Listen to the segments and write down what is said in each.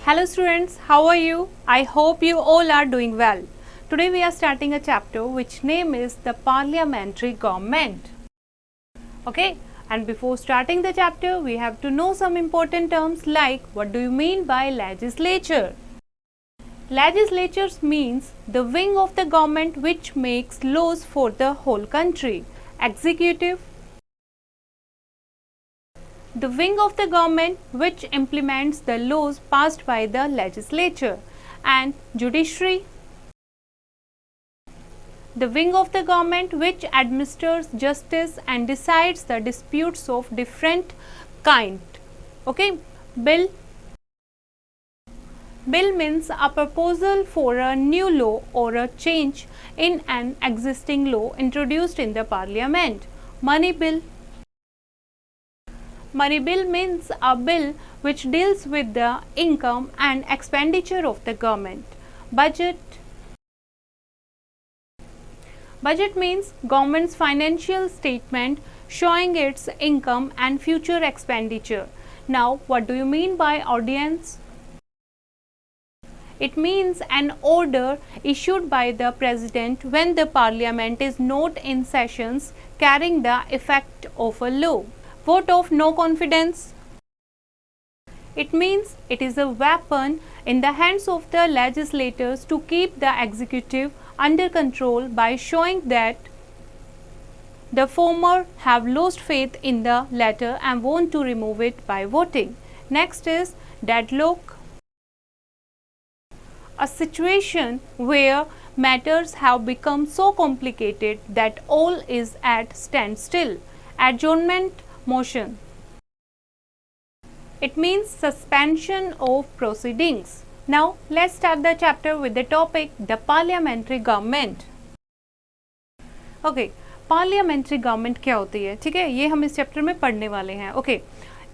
Hello students, how are you? I hope you all are doing well. Today we are starting a chapter which name is the parliamentary government. Okay, and before starting the chapter we have to know some important terms like what do you mean by legislature? Legislatures means the wing of the government which makes laws for the whole country. Executive, the wing of the government which implements the laws passed by the legislature. And judiciary, the wing of the government which administers justice and decides the disputes of different kind. Okay, bill means a proposal for a new law or a change in an existing law introduced in the parliament. Money bill means a bill which deals with the income and expenditure of the government. Budget means government's financial statement showing its income and future expenditure. Now, what do you mean by ordinance? It means an order issued by the president when the parliament is not in sessions carrying the effect of a law. Vote of no confidence. It means it is a weapon in the hands of the legislators to keep the executive under control by showing that the former have lost faith in the latter and want to remove it by voting. Next is deadlock, a situation where matters have become so complicated that all is at standstill. Adjournment motion. It means suspension of proceedings. Now let's start the chapter with the topic the parliamentary government. Okay, parliamentary government क्या होती है? ठीक है, ये हम इस chapter में पढ़ने वाले हैं. Okay.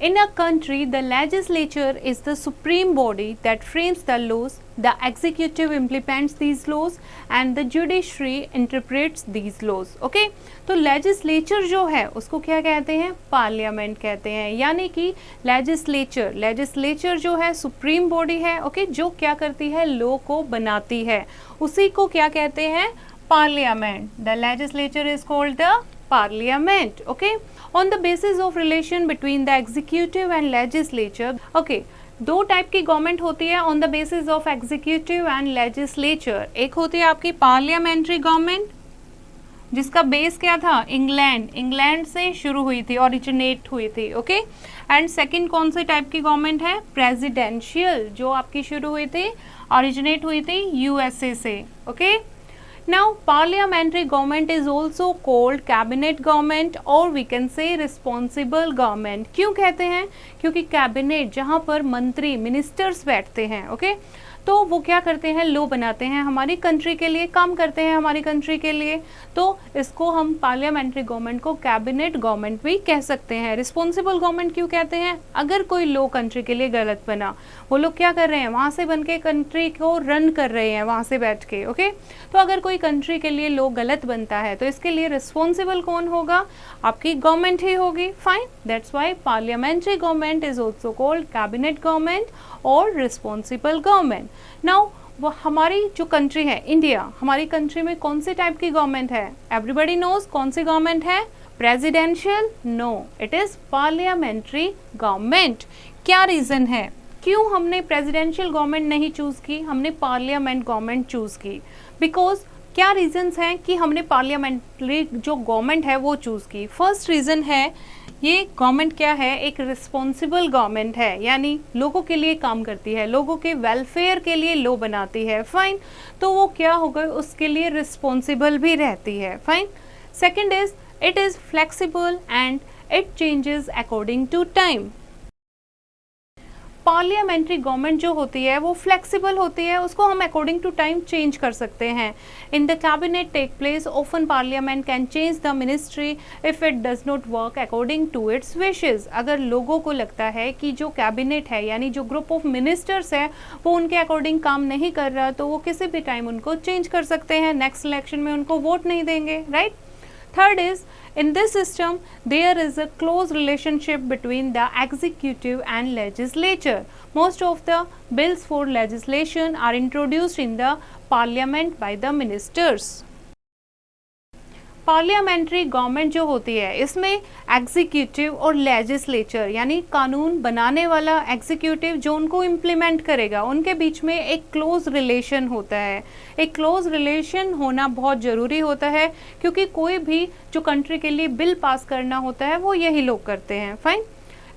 In a country, the legislature is the supreme body that frames the laws, the executive implements these laws and the judiciary interprets these laws. Okay? तो legislature जो है उसको क्या कहते हैं? पार्लियामेंट कहते हैं. यानी कि legislature जो है supreme body है, okay? जो क्या करती है? law को बनाती है. उसी को क्या कहते हैं? Parliament. The legislature is called the parliament. Okay? On the basis of relation between the executive and legislature. Okay, दो टाइप की गवर्नमेंट होती है on the basis of executive and legislature. एक होती है आपकी पार्लियामेंट्री गवर्नमेंट जिसका बेस क्या था? इंग्लैंड से शुरू हुई थी, ओरिजिनेट हुई थी. ओके, एंड सेकंड कौन से टाइप की गवर्नमेंट है? प्रेसिडेंशियल, जो आपकी शुरू हुई थी, ओरिजिनेट हुई थी यूएसए से. Okay, now parliamentary government is also called cabinet government or we can say responsible government. क्यों कहते हैं? क्योंकि कैबिनेट जहां पर मंत्री मिनिस्टर्स बैठते हैं, ओके, तो वो क्या करते हैं? लॉ बनाते हैं हमारी कंट्री के लिए, काम करते हैं हमारी कंट्री के लिए. तो इसको हम पार्लियामेंट्री गवर्नमेंट को कैबिनेट गवर्नमेंट भी कह सकते हैं. रिस्पॉन्सिबल गवर्नमेंट क्यों कहते हैं? अगर कोई लॉ कंट्री के लिए गलत बना, वो लोग क्या कर रहे हैं? वहाँ से बन के कंट्री को रन कर रहे हैं वहाँ से बैठ के. ओके, तो अगर कोई कंट्री के लिए लॉ गलत बनता है तो इसके लिए रिस्पॉन्सिबल कौन होगा? आपकी गवर्नमेंट ही होगी. Fine, that's why parliamentary government is also called cabinet government और रिस्पॉन्सिबल गवर्नमेंट. नाउ वो हमारी जो कंट्री है इंडिया, हमारी कंट्री में कौन से टाइप की गवर्नमेंट है? एवरीबडी नोज कौन सी गवर्नमेंट है? Presidential? No, it is parliamentary government. क्या रीजन है क्यों हमने प्रेसिडेंशियल गवर्नमेंट नहीं चूज की, हमने पार्लियामेंट गवर्नमेंट चूज की? बिकॉज क्या रीजंस हैं कि हमने पार्लियामेंट्री जो गवर्नमेंट है वो चूज की? फर्स्ट रीजन है, ये गवर्नमेंट क्या है? एक रिस्पॉन्सिबल गवर्नमेंट है, यानी लोगों के लिए काम करती है, लोगों के वेलफेयर के लिए लॉ बनाती है. फाइन, तो वो क्या होगा? उसके लिए रिस्पॉन्सिबल भी रहती है. Fine. Second is it is flexible and it changes according to time. Parliamentary government जो होती है वो फ्लेक्सिबल होती है, उसको हम अकॉर्डिंग टू टाइम चेंज कर सकते हैं. In the cabinet take place often parliament can change the ministry if it does not work according to its wishes. अगर लोगों को लगता है कि जो कैबिनेट है यानी जो ग्रुप ऑफ मिनिस्टर्स है वो उनके अकॉर्डिंग काम नहीं कर रहा तो वो किसी भी टाइम उनको चेंज कर सकते हैं. नेक्स्ट इलेक्शन में उनको वोट नहीं देंगे. Right. Third is, in this system there is a close relationship between the executive and legislature. Most of the bills for legislation are introduced in the parliament by the ministers. Parliamentary government जो होती है इसमें executive और legislature यानी कानून बनाने वाला executive जो उनको इम्प्लीमेंट करेगा उनके बीच में एक क्लोज रिलेशन होता है। एक क्लोज रिलेशन होना बहुत ज़रूरी होता है क्योंकि कोई भी जो कंट्री के लिए बिल पास करना होता है वो यही लोग करते हैं। Fine.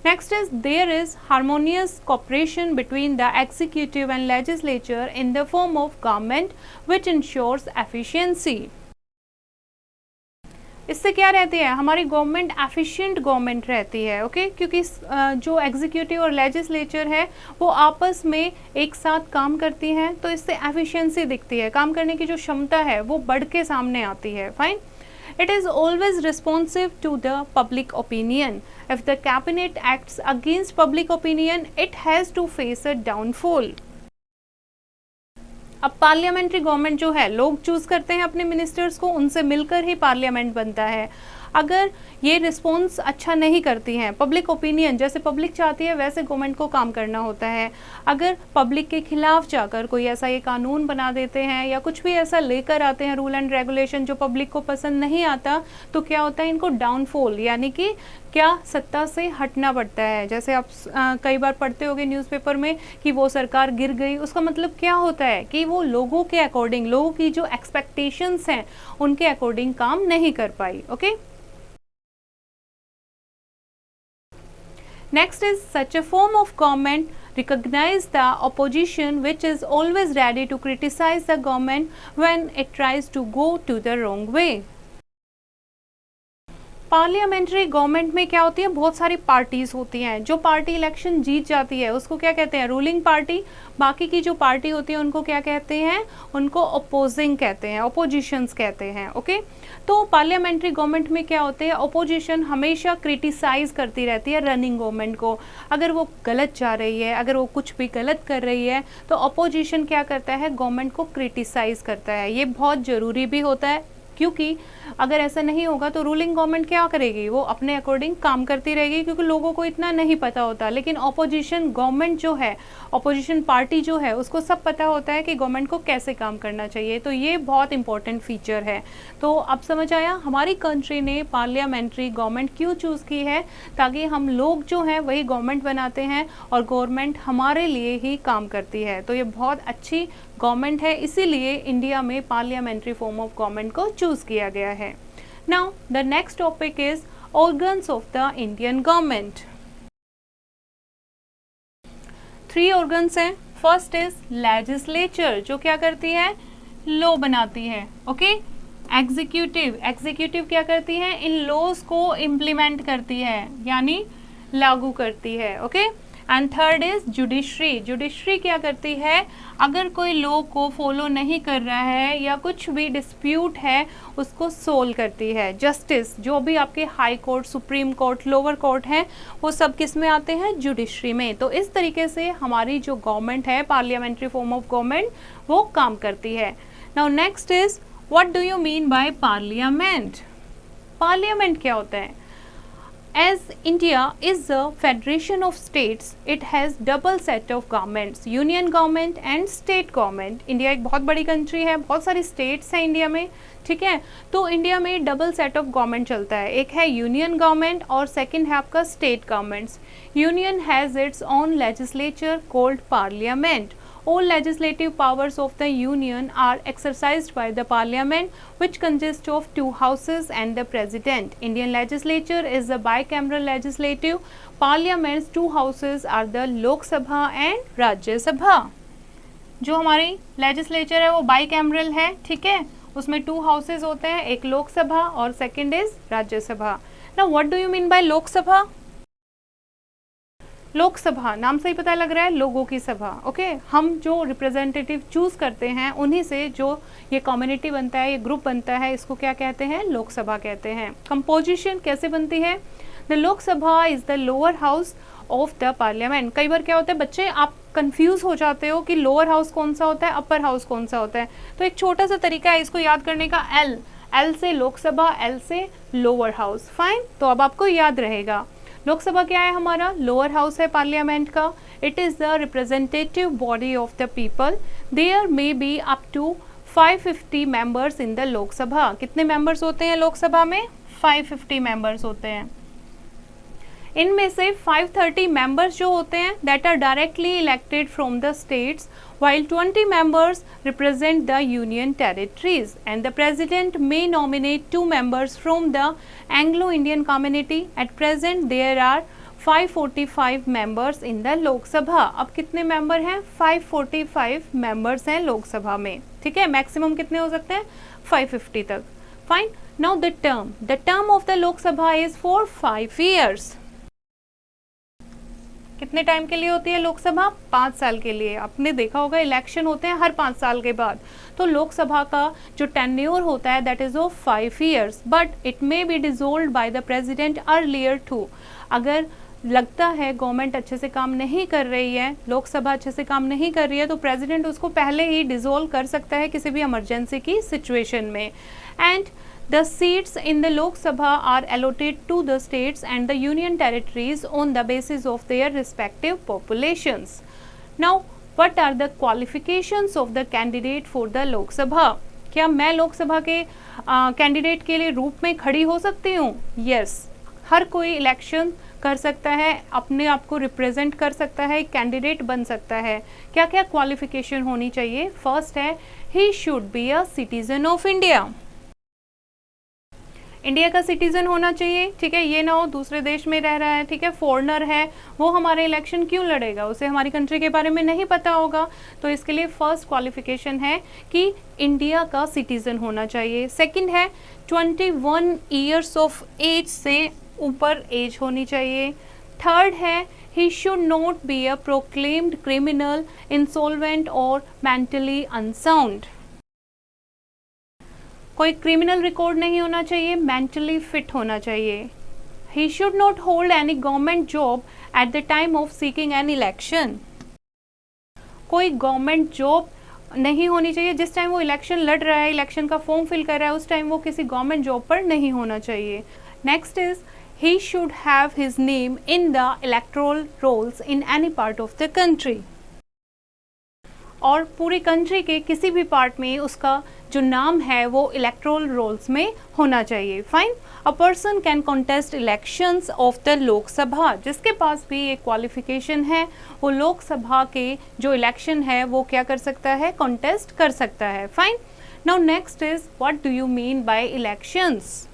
Next is, there is harmonious cooperation between the executive and legislature in the form of government which ensures efficiency. इससे क्या रहती है, हमारी गवर्नमेंट एफिशिएंट गवर्नमेंट रहती है। ओके क्योंकि जो एग्जीक्यूटिव और लेजिस्लेचर है वो आपस में एक साथ काम करती हैं तो इससे एफिशिएंसी दिखती है, काम करने की जो क्षमता है वो बढ़ के सामने आती है। Fine. It is always responsive to the public opinion. If the cabinet acts against public opinion, it has to face a downfall. अब पार्लियामेंट्री गवर्नमेंट जो है लोग चूज करते हैं अपने मिनिस्टर्स को, उनसे मिलकर ही पार्लियामेंट बनता है। अगर ये रिस्पॉन्स अच्छा नहीं करती हैं, पब्लिक ओपिनियन जैसे पब्लिक चाहती है वैसे गवर्नमेंट को काम करना होता है। अगर पब्लिक के खिलाफ जाकर कोई ऐसा ये कानून बना देते हैं या कुछ भी ऐसा लेकर आते हैं रूल एंड रेगुलेशन जो पब्लिक को पसंद नहीं आता, तो क्या होता है, इनको डाउनफॉल यानी कि क्या सत्ता से हटना पड़ता है। जैसे आप कई बार पढ़ते होंगे न्यूज़पेपर में कि वो सरकार गिर गई, उसका मतलब क्या होता है कि वो लोगों के अकॉर्डिंग, लोगों की जो एक्सपेक्टेशंस हैं उनके अकॉर्डिंग काम नहीं कर पाई। Okay Next is, such a form of government recognize the opposition which is always ready to criticize the government when it tries to go to the wrong way. Parliamentary government में क्या होती है, बहुत सारी पार्टीज होती हैं। जो party election जीत जाती है उसको क्या कहते हैं, रूलिंग पार्टी। बाकी की जो पार्टी होती है उनको क्या कहते हैं, उनको अपोजिंग कहते हैं, अपोजिशंस कहते हैं। ओके तो पार्लियामेंट्री गवर्नमेंट में क्या होते हैं, अपोजिशन हमेशा क्रिटिसाइज करती रहती है रनिंग गवर्नमेंट को। अगर वो गलत जा रही है, अगर वो कुछ भी गलत कर रही है तो अपोजिशन क्या करता है, गवर्नमेंट को क्रिटिसाइज करता है। ये बहुत ज़रूरी भी होता है क्योंकि अगर ऐसा नहीं होगा तो रूलिंग गवर्नमेंट क्या करेगी, वो अपने अकॉर्डिंग काम करती रहेगी क्योंकि लोगों को इतना नहीं पता होता। लेकिन ऑपोजिशन गवर्नमेंट जो है, ऑपोजिशन पार्टी जो है, उसको सब पता होता है कि गवर्नमेंट को कैसे काम करना चाहिए। तो ये बहुत इंपॉर्टेंट फीचर है। तो अब समझ आया हमारी कंट्री ने पार्लियामेंट्री गवर्नमेंट क्यों चूज़ की है, ताकि हम लोग जो हैं वही गवर्नमेंट बनाते हैं और गवर्नमेंट हमारे लिए ही काम करती है। तो ये बहुत अच्छी गवर्नमेंट है, इसीलिए इंडिया में पार्लियामेंट्री फॉर्म ऑफ गवर्नमेंट को चूज़ किया गया है। Now the next topic is organs of the Indian government. 3 organs हैं। फर्स्ट इज लेजिस्लेचर जो क्या करती है, लॉ बनाती है। ओके एग्जीक्यूटिव, एग्जीक्यूटिव क्या करती है, इन लॉज को इम्प्लीमेंट करती है यानी लागू करती है। Okay and third is judiciary, judiciary क्या करती है, अगर कोई लॉ को फॉलो नहीं कर रहा है या कुछ भी डिस्प्यूट है उसको सोल्व करती है। जस्टिस जो भी आपके high court, supreme court, lower court हैं वो सब किस में आते हैं, जुडिशरी में। तो इस तरीके से हमारी जो गवर्नमेंट है, पार्लियामेंट्री फॉर्म ऑफ गवर्नमेंट, वो काम करती है। Now next is, what do you mean by parliament. Parliament क्या होता है, As India is a federation of states, it has double set of governments, union government and state government. India एक बहुत बड़ी कंट्री है, बहुत सारी स्टेट्स हैं इंडिया में, ठीक है। तो इंडिया में डबल सेट ऑफ गवर्नमेंट चलता है, एक है यूनियन गवर्नमेंट और सेकंड है आपका state governments. Union has its own legislature called parliament. All legislative powers of the union are exercised by the parliament, which consists of 2 houses and the president. Indian legislature is a bicameral legislative. Parliament's 2 houses are the Lok Sabha and Rajya Sabha. जो हमारी legislature है वो bicameral है, ठीक है, उसमें 2 houses होते हैं, एक लोक सभा और सेकंड इज राज्य सभा। Now what do you mean by लोक सभा? लोकसभा नाम से ही पता लग रहा है, लोगों की सभा। ओके हम जो रिप्रेजेंटेटिव चूज करते हैं उन्हीं से जो ये कम्युनिटी बनता है, ये ग्रुप बनता है, इसको क्या कहते हैं, लोकसभा कहते हैं। कंपोजिशन कैसे बनती है, the Lok Sabha is the lower house of the parliament. कई बार क्या होता है बच्चे, आप कंफ्यूज हो जाते हो कि लोअर हाउस कौन सा होता है, अपर हाउस कौन सा होता है। तो एक छोटा सा तरीका है इसको याद करने का, एल से लोकसभा, एल से लोअर हाउस। फाइन, तो अब आपको याद रहेगा लोकसभा क्या है हमारा, लोअर हाउस है पार्लियामेंट का। It is the representative body of the people. There may be up to 550 members in the Lok Sabha. कितने मेंबर्स होते हैं लोकसभा में, 550 मेंबर्स होते हैं। इनमें से 530 मेंबर्स जो होते हैं that are directly elected from the states, while 20 members represent the union territories, and the president may nominate 2 members from the Anglo-Indian community. At present there are 545 members in the Lok Sabha. अब कितने member हैं, 545 members हैं लोकसभा में, ठीक है। Maximum कितने हो सकते हैं, 550 तक। Fine, now the term of the Lok सभा इज फॉर 5 years। कितने टाइम के लिए होती है लोकसभा, 5 साल के लिए। आपने देखा होगा इलेक्शन होते हैं हर 5 साल के बाद, तो लोकसभा का जो टेन्योर होता है that is of 5 years, but it may be dissolved by the president earlier too. अगर लगता है गवर्नमेंट अच्छे से काम नहीं कर रही है, लोकसभा अच्छे से काम नहीं कर रही है, तो प्रेसिडेंट उसको पहले ही डिसोल्व कर सकता है किसी भी इमरजेंसी की सिचुएशन में। And the seats in the Lok Sabha are allotted to the states and the union territories on the basis of their respective populations. Now, what are the qualifications of the candidate for the Lok Sabha? क्या मैं लोकसभा के candidate के लिए रूप में खड़ी हो सकती हूँ? यस, हर कोई इलेक्शन कर सकता है, अपने आप को रिप्रेजेंट कर सकता है, एक कैंडिडेट बन सकता है। क्या क्या क्वालिफिकेशन होनी चाहिए? फर्स्ट है, he should be a citizen of India. India का सिटीजन होना चाहिए, ठीक है। ये ना हो दूसरे देश में रह रहा है, ठीक है, फॉरेनर है, वो हमारे इलेक्शन क्यों लड़ेगा, उसे हमारी कंट्री के बारे में नहीं पता होगा। तो इसके लिए फर्स्ट क्वालिफिकेशन है कि इंडिया का सिटीजन होना चाहिए। सेकंड है 21 ईयर्स ऑफ एज से ऊपर एज होनी चाहिए। थर्ड है he should not be a proclaimed criminal, insolvent और मेंटली अनसाउंड। कोई क्रिमिनल रिकॉर्ड नहीं होना चाहिए, मेंटली फिट होना चाहिए। He should not hold any government job at the time of seeking an election. कोई गवर्नमेंट जॉब नहीं होनी चाहिए जिस टाइम वो इलेक्शन लड़ रहा है, इलेक्शन का फॉर्म फिल कर रहा है, उस टाइम वो किसी गवर्नमेंट जॉब पर नहीं होना चाहिए। Next is he should have his name in the electoral rolls in any part of the country. और पूरी कंट्री के किसी भी पार्ट में उसका जो नाम है वो इलेक्टोरल रोल्स में होना चाहिए। Fine, a person can contest elections of the Lok Sabha. जिसके पास भी एक क्वालिफिकेशन है वो लोकसभा के जो इलेक्शन है वो क्या कर सकता है, कॉन्टेस्ट कर सकता है। Fine, now next is what do you mean by elections.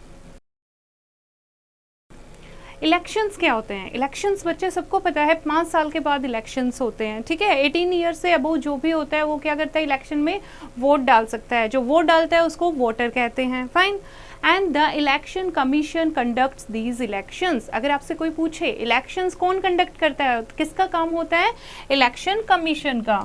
Elections क्या होते हैं? इलेक्शंस बच्चे सबको पता है 5 साल के बाद इलेक्शंस होते हैं, ठीक है। 18 ईयर से अबव जो भी होता है वो क्या करता है, इलेक्शन में वोट डाल सकता है। जो वोट डालता है उसको वोटर कहते हैं। Fine, and the election commission conducts these elections. अगर आपसे कोई पूछे इलेक्शंस कौन कंडक्ट करता है, किसका काम होता है, इलेक्शन कमीशन का।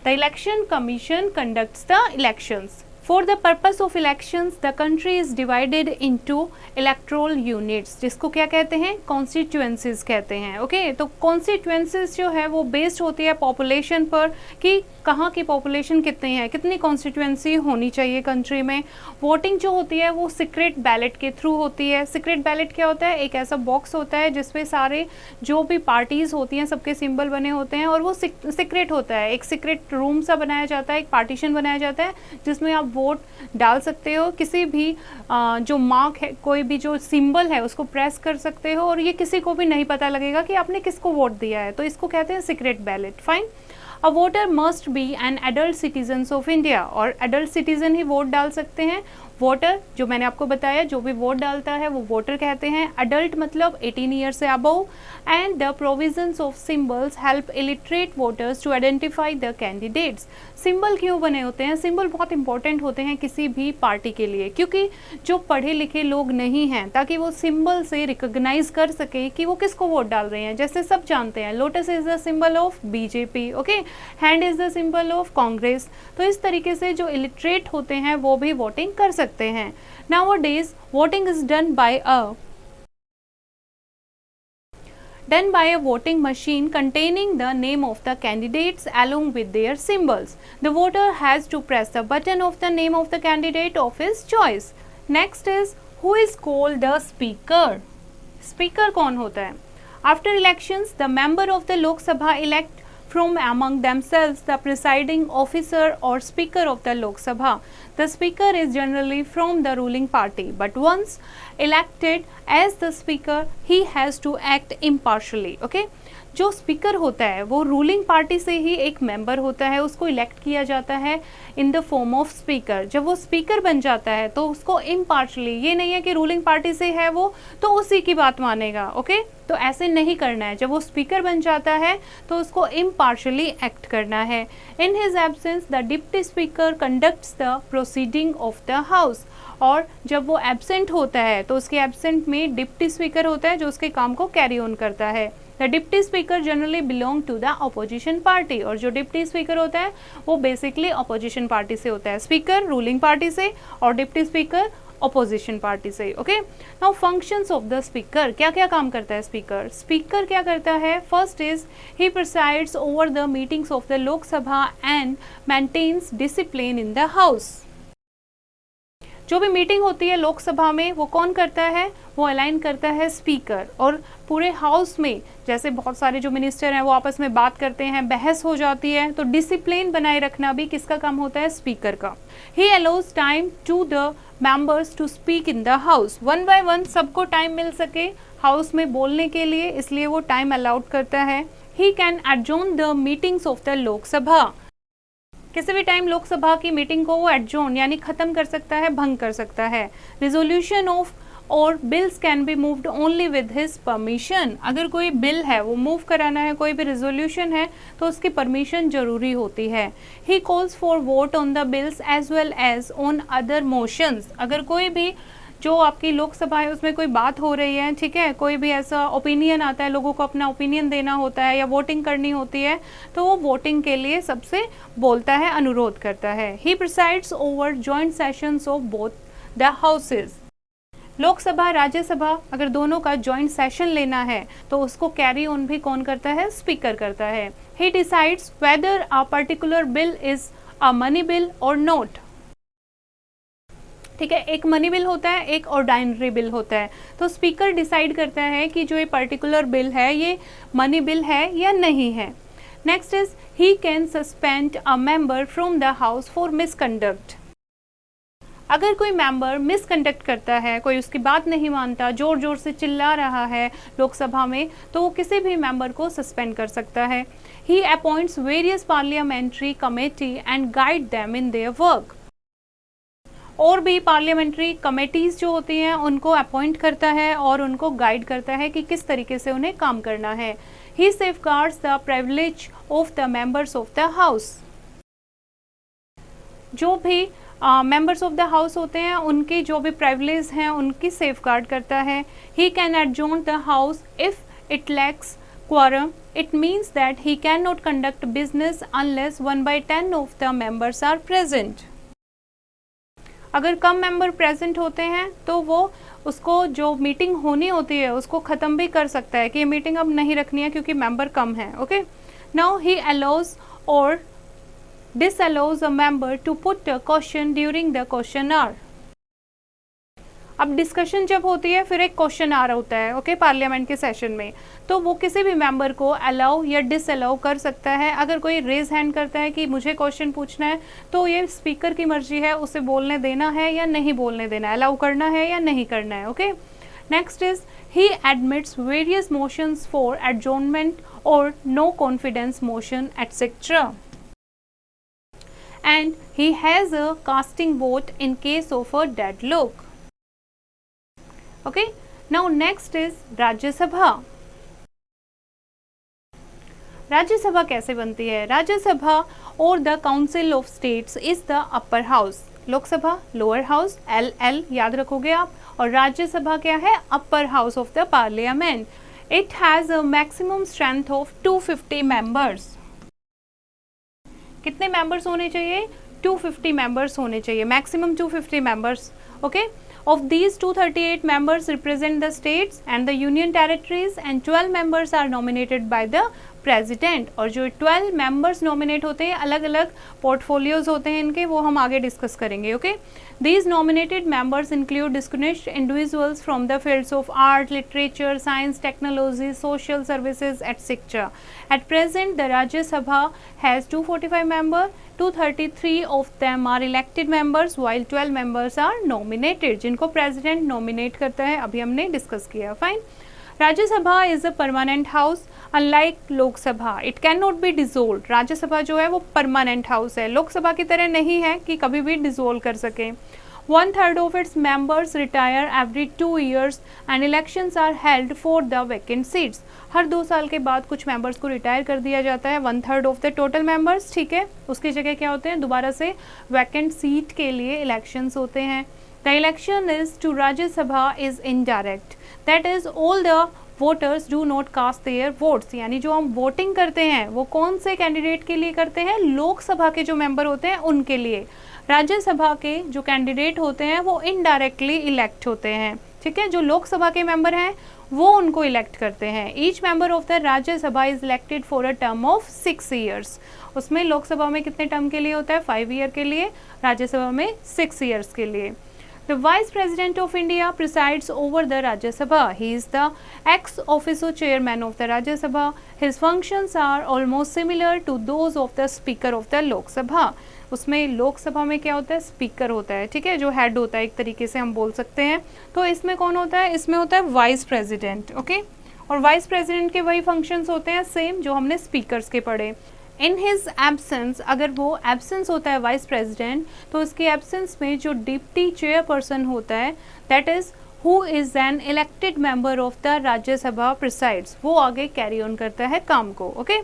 The election commission conducts the elections. For the purpose of elections, the country is divided into electoral units, जिसको क्या कहते हैं, constituencies कहते हैं। ओके, तो constituencies जो है वो बेस्ड होती है पॉपुलेशन पर कि कहाँ की पॉपुलेशन कितनी है, कितनी कॉन्स्टिट्यूएंसी होनी चाहिए कंट्री में। वोटिंग जो होती है वो सीक्रेट बैलेट के थ्रू होती है। सीक्रेट बैलेट क्या होता है, एक ऐसा बॉक्स होता है जिसपे सारे जो भी पार्टीज होती हैं सबके सिंबल बने होते हैं और वो सीक्रेट होता है। एक सीक्रेट रूम सा बनाया जाता है, एक पार्टीशन बनाया जाता है जिसमें आप वोट डाल सकते हो। किसी भी जो मार्क है, कोई भी जो सिंबल है उसको प्रेस कर सकते हो और ये किसी को भी नहीं पता लगेगा कि आपने किसको वोट दिया है। तो इसको कहते हैं secret ballot. Fine, a voter must be an adult citizens of India, और एडल्ट सिटीजन ही वोट डाल सकते हैं। वोटर जो मैंने आपको बताया, जो भी वोट डालता है वो वोटर कहते हैं। अडल्ट मतलब 18 ईयर से above. And the provisions of symbols help illiterate voters to identify the candidates. Symbol क्यों बने होते हैं? सिंबल बहुत इंपॉर्टेंट होते हैं किसी भी पार्टी के लिए, क्योंकि जो पढ़े लिखे लोग नहीं हैं ताकि वो सिंबल से रिकॉग्नाइज कर सके कि वो किसको वोट डाल रहे हैं। जैसे सब जानते हैं lotus is the symbol of BJP, okay, hand is the symbol of Congress. तो इस तरीके से जो इलिटरेट होते हैं वो भी वोटिंग कर सकते हैं। Nowadays voting is done by a done by a voting machine containing the name of the candidates along with their symbols. The voter has to press the button of the name of the candidate of his choice. Next is who is called the speaker. Speaker कौन होता है? After elections, the member of the Lok Sabha elect from among themselves the presiding officer or speaker of the Lok Sabha. The speaker is generally from the ruling party, but once elected as the speaker, he has to act impartially. Okay? जो speaker होता है वो ruling party से ही एक member होता है, उसको elect किया जाता है in the form of speaker. जब वो स्पीकर बन जाता है तो उसको इम्पार्शली, ये नहीं है कि रूलिंग पार्टी से है वो तो उसी की बात मानेगा. ओके तो ऐसे नहीं करना है. जब वो स्पीकर बन जाता है तो उसको इम्पार्शली एक्ट करना है. In his absence the deputy speaker conducts the proceeding of the house. और जब वो एब्सेंट होता है तो उसके एब्सेंट में डिप्टी स्पीकर होता है जो उसके काम को कैरी ऑन करता है. The deputy speaker generally belong to the opposition party. और जो डिप्टी स्पीकर होता है वो बेसिकली अपोजिशन पार्टी से होता है. स्पीकर रूलिंग पार्टी से और डिप्टी स्पीकर अपोजिशन पार्टी से. Okay now functions of the speaker. क्या क्या काम करता है स्पीकर? स्पीकर क्या करता है? First is he presides over the meetings of the Lok Sabha and maintains discipline in the house. जो भी मीटिंग होती है लोकसभा में वो कौन करता है? वो अलाइन करता है स्पीकर. और पूरे हाउस में जैसे बहुत सारे जो मिनिस्टर हैं वो आपस में बात करते हैं, बहस हो जाती है, तो डिसिप्लिन बनाए रखना भी किसका काम होता है? स्पीकर का. He allows time to the members to speak in the house. One by one सबको टाइम मिल सके हाउस में बोलने के लिए, इसलिए वो टाइम अलाउड करता है. He can adjourn the meetings of the Lok Sabha. किसी भी टाइम लोकसभा की मीटिंग को वो एडजॉर्न यानी खत्म कर सकता है, भंग कर सकता है. रिजोल्यूशन ऑफ और bills can be moved only with his permission. अगर कोई बिल है वो मूव कराना है, कोई भी रिजोल्यूशन है तो उसकी परमिशन जरूरी होती है. He calls for vote on the bills as well as on other motions. अगर कोई भी जो आपकी लोकसभा है उसमें कोई बात हो रही है, ठीक है, कोई भी ऐसा ओपिनियन आता है, लोगों को अपना ओपिनियन देना होता है या वोटिंग करनी होती है, तो वो वोटिंग के लिए सबसे बोलता है, अनुरोध करता है. He presides over joint sessions of both the houses. Lok Sabha Rajya Sabha अगर दोनों का जॉइंट सेशन लेना है तो उसको कैरी ऑन भी कौन करता है? स्पीकर करता है. He decides whether a particular bill is a money bill और नॉट. ठीक है, एक मनी बिल होता है, एक ऑर्डिनरी बिल होता है. तो स्पीकर डिसाइड करता है कि जो ये पर्टिकुलर बिल है ये मनी बिल है या नहीं है. Next is he can suspend a member from the house for misconduct. अगर कोई मेंबर मिसकंडक्ट करता है, कोई उसकी बात नहीं मानता, जोर जोर से चिल्ला रहा है लोकसभा में, तो वो किसी भी मेंबर को सस्पेंड कर सकता है. He appoints various parliamentary committee and guide them in their work. और भी पार्लियामेंट्री कमेटीज जो होती हैं उनको अपॉइंट करता है और उनको गाइड करता है कि किस तरीके से उन्हें काम करना है. He safeguards the privilege of the members of the house. जो भी मेंबर्स ऑफ द हाउस होते हैं उनके जो भी प्रिविलेज हैं उनकी सेफगार्ड करता है. He can adjourn the house if it lacks quorum. It means that he cannot conduct business unless 1/10 of the members are present. अगर कम मेंबर प्रेजेंट होते हैं तो वो उसको जो मीटिंग होनी होती है उसको ख़त्म भी कर सकता है कि ये मीटिंग अब नहीं रखनी है क्योंकि मेंबर कम है. ओके नाउ ही अलाउज और disallows a member to put a question during the question hour. अब डिस्कशन जब होती है फिर एक क्वेश्चन आवर होता है, ओके, पार्लियामेंट के सेशन में, तो वो किसी भी मेंबर को अलाउ या डिसअलाउ कर सकता है. अगर कोई रेज हैंड करता है कि मुझे क्वेश्चन पूछना है तो ये स्पीकर की मर्जी है, उसे बोलने देना है या नहीं बोलने देना है, अलाउ करना है या नहीं करना है. Okay next is he admits various motions for adjournment और no confidence motion etcetera. And he has a casting vote in case of a deadlock. Okay, now next is Rajya Sabha. Rajya Sabha कैसे बनती है? राज्यसभा और the council of states is the upper house. Lok Sabha lower house, LL याद रखोगे आप, और राज्यसभा क्या है? Upper house of the parliament. It has a maximum strength of 250 members. कितने मेंबर्स होने चाहिए? 250 मेंबर्स होने चाहिए, maximum 250 members. Okay Of these, 238 members represent the states and the union territories and 12 members are nominated by the president. और जो 12 members nominate होते हैं, अलग अलग पोर्टफोलियोज होते हैं इनके, वो हम आगे डिस्कस करेंगे. Okay, these nominated members include distinguished individuals from the fields of art, literature, science, technology, social services etcetera. At present the Rajya Sabha has 245 member. 233 of them are elected members while 12 members are nominated, जिनको president nominate करता है. अभी हमने discuss किया. Fine. Rajya Sabha is a permanent house unlike Lok Sabha. It can not be dissolve. Rajya Sabha जो है वो permanent house है, लोकसभा की तरह नहीं है कि कभी भी डिसोल्व कर सके. 1/3 of its members retire every 2 years and elections are held for the vacant seats. हर 2 साल के बाद कुछ मेंबर्स को रिटायर कर दिया जाता है. 1/3 ऑफ द टोटल मेंबर्स. ठीक है, उसकी जगह क्या होते हैं, दोबारा से वैकेंट सीट के लिए इलेक्शंस होते हैं. The election is to Rajya Sabha is indirect. That is all the voters do not cast their votes. यानी जो हम वोटिंग करते हैं वो कौन से कैंडिडेट के लिए करते हैं, लोकसभा के जो मेंबर होते हैं उनके लिए. राज्यसभा के जो कैंडिडेट होते हैं वो इनडायरेक्टली इलेक्ट होते हैं. ठीक है, जो लोकसभा के मेंबर हैं वो उनको इलेक्ट करते हैं. Each member of the Rajya Sabha is elected for a term of 6 years. उसमें लोकसभा में कितने टर्म के लिए होता है, 5 year के लिए, राज्यसभा में 6 years के लिए. The Vice President of India presides over the Rajya Sabha. He is the ex officio chairman of the Rajya Sabha. His functions are almost similar to those of the Speaker of the Lok Sabha. उसमें लोकसभा में क्या होता है, speaker होता है. ठीक है, जो हेड होता है, एक तरीके से हम बोल सकते हैं. तो इसमें कौन होता है, इसमें होता है वाइस प्रेसिडेंट. ओके, और वाइस प्रेसिडेंट के वही फंक्शंस होते हैं सेम जो हमने स्पीकर्स के पढ़े. इन हिज एब्सेंस, अगर वो एब्सेंस होता है वाइस प्रेसिडेंट, तो उसके एब्सेंस में जो डिप्टी चेयरपर्सन होता है, that is who is an elected member of the Rajya Sabha presides, वो आगे कैरी ऑन करता है काम को. Okay,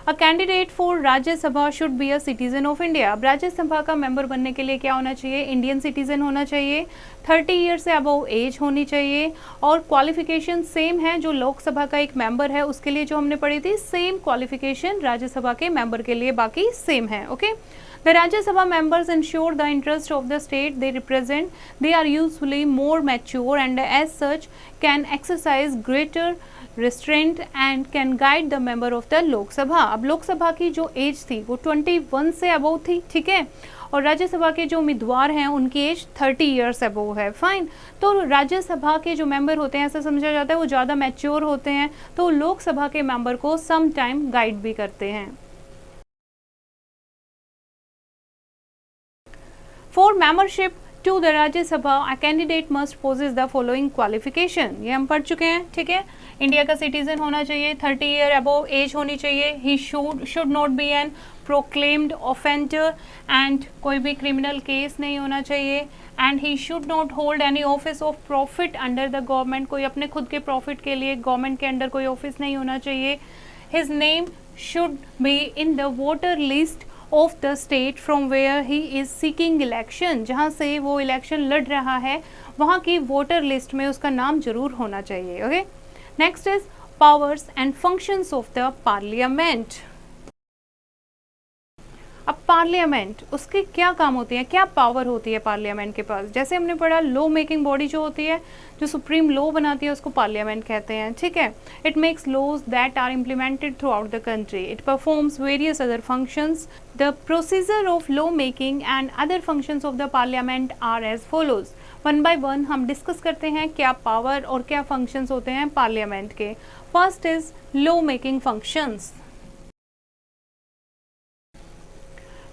a candidate for Rajya Sabha should be a citizen of India. अब राज्यसभा का मेंबर बनने के लिए क्या होना चाहिए, इंडियन सिटीजन होना चाहिए, 30 ईयर से अबव एज होनी चाहिए, और क्वालिफिकेशन सेम है जो लोकसभा का एक मेंबर है उसके लिए जो हमने पढ़ी थी, सेम क्वालिफिकेशन राज्यसभा के मेंबर के लिए बाकी सेम है. Okay, The Rajya Sabha members ensure the interest of the state they represent. They are usually more mature and as such can exercise greater restraint and can guide the member of the Lok Sabha. अब लोकसभा की जो as थी वो 21 से above थी. ठीक है, और राज्यसभा के जो उम्मीदवार हैं उनकी एज 30 ईयर्स अबव है. फाइन. तो राज्यसभा के जो मेंबर होते हैं, ऐसा समझा जाता है वो ज़्यादा मैच्योर होते हैं, तो लोकसभा के मेंबर को सम टाइम गाइड भी करते हैं. For membership to the Rajya Sabha, a candidate must possess the following qualification. ये हम पढ़ चुके हैं. ठीक है, इंडिया का सिटीजन होना चाहिए, 30 ईयर अबव एज होनी चाहिए, he should not be an proclaimed offender and कोई भी क्रिमिनल केस नहीं होना चाहिए, and he should not hold any office of profit under the government. कोई अपने खुद के प्रॉफिट के लिए गवर्नमेंट के अंडर कोई ऑफिस नहीं होना चाहिए. His name should be in the voter list of the state from where he is seeking election. जहाँ से वो इलेक्शन लड़ रहा है वहाँ की वोटर लिस्ट में उसका नाम जरूर होना चाहिए. Okay, next is powers and functions of the parliament. अब पार्लियामेंट, उसके क्या काम होती है, क्या पावर होती है पार्लियामेंट के पास. जैसे हमने पढ़ा, लॉ मेकिंग बॉडी जो होती है, जो सुप्रीम लॉ बनाती है, उसको पार्लियामेंट कहते हैं. ठीक है, it makes laws that are implemented throughout the country. It performs various other functions. The procedure of law making and other functions of the parliament are as follows. One by one हम discuss करते हैं क्या power और क्या functions होते हैं parliament के. First is law making functions.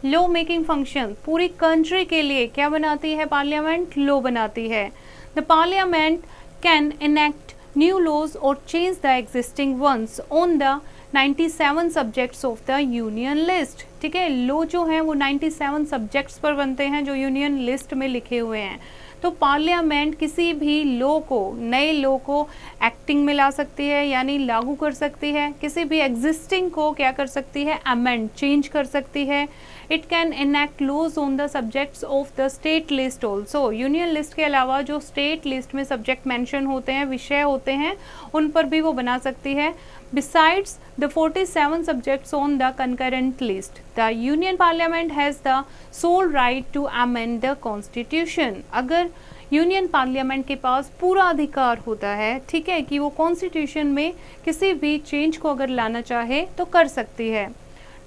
Law making function पूरी कंट्री के लिए क्या बनाती है पार्लियामेंट, लॉ बनाती है. The parliament can enact new laws और change the existing ones on the 97 subjects of the union list. ठीक है, लॉ जो है वो 97 सब्जेक्ट्स पर बनते हैं जो यूनियन लिस्ट में लिखे हुए हैं. तो पार्लियामेंट किसी भी लॉ को, नए लॉ को एक्टिंग में ला सकती है, यानी लागू कर सकती है. किसी भी एग्जिस्टिंग को क्या कर सकती है, अमेंड, चेंज कर सकती है. It can enact laws on the subjects of the state list also. Union list के अलावा जो स्टेट लिस्ट में सब्जेक्ट मेंशन होते हैं, विषय होते हैं, उन पर भी वो बना सकती है. Besides the 47 subjects on the concurrent list, the Union Parliament has the sole right to amend the Constitution. अगर यूनियन पार्लियामेंट के पास पूरा अधिकार होता है, ठीक है, कि वो कॉन्स्टिट्यूशन में किसी भी चेंज को अगर लाना चाहे तो कर सकती है।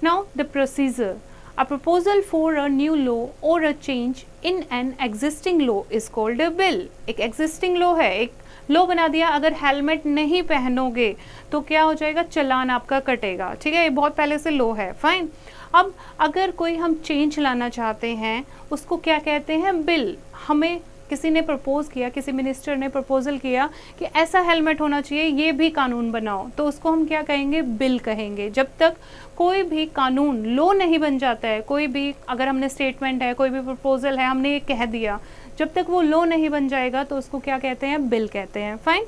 Now the procedure, a proposal for a new law और a change in an existing law is called a bill. एक एग्जिस्टिंग लॉ है, एक लॉ बना दिया, अगर हेलमेट नहीं पहनोगे तो क्या हो जाएगा, चालान आपका कटेगा, ठीक है, ये बहुत पहले से लॉ है, फाइन। अब अगर कोई हम चेंज लाना चाहते हैं उसको क्या कहते हैं, बिल। हमें किसी ने प्रपोज किया, किसी मिनिस्टर ने प्रपोजल किया कि ऐसा हेलमेट होना चाहिए, ये भी कानून बनाओ, तो उसको हम क्या कहेंगे, बिल कहेंगे। जब तक कोई भी कानून लॉ नहीं बन जाता है, कोई भी अगर हमने स्टेटमेंट है, कोई भी प्रपोजल है, हमने ये कह दिया, जब तक वो लॉ नहीं बन जाएगा तो उसको क्या कहते हैं, बिल कहते हैं, fine.